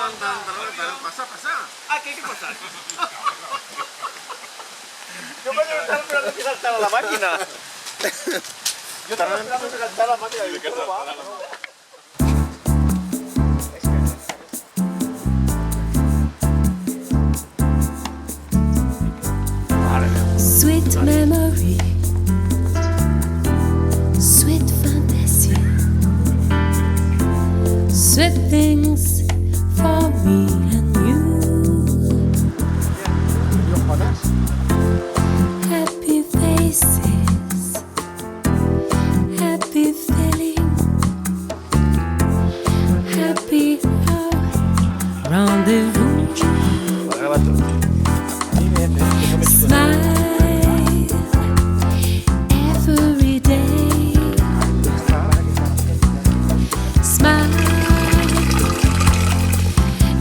Pasa, pasa. Ah, ¿qué hay que pasar? Yo me estaba esperando que saltara la máquina. Yo estaba esperando que saltara la máquina. Y no va. Sweet memory, sweet fantasy, sweet things for me and you. Happy faces, happy feeling, happy hour, rendezvous. Smile every day. Smile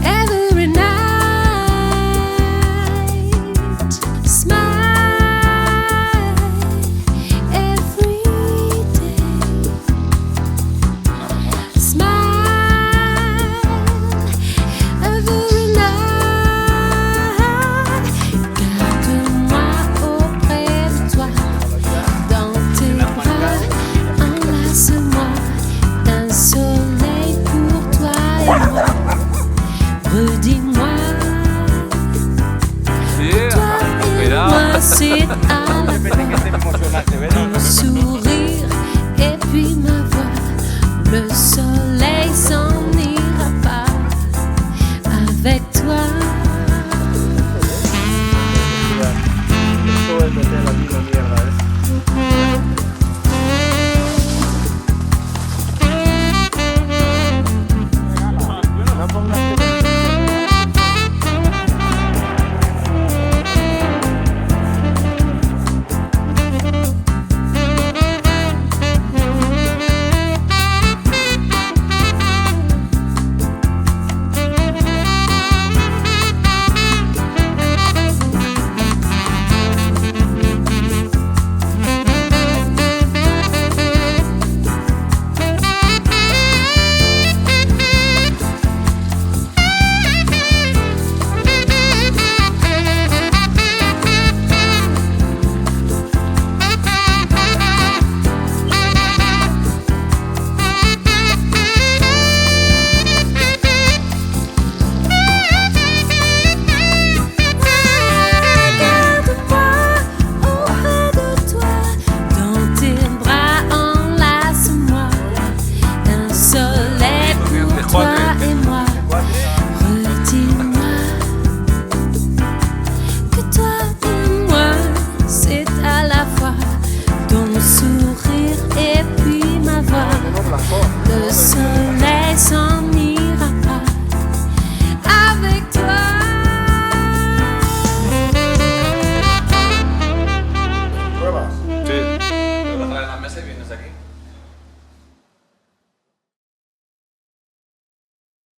every night. Smile every day. Smile every night. Garde-moi auprès de toi, dans tes bras, enlace-moi, un soleil pour toi et moi. Redis-moi, toi et moi, c'est à la fin. Nous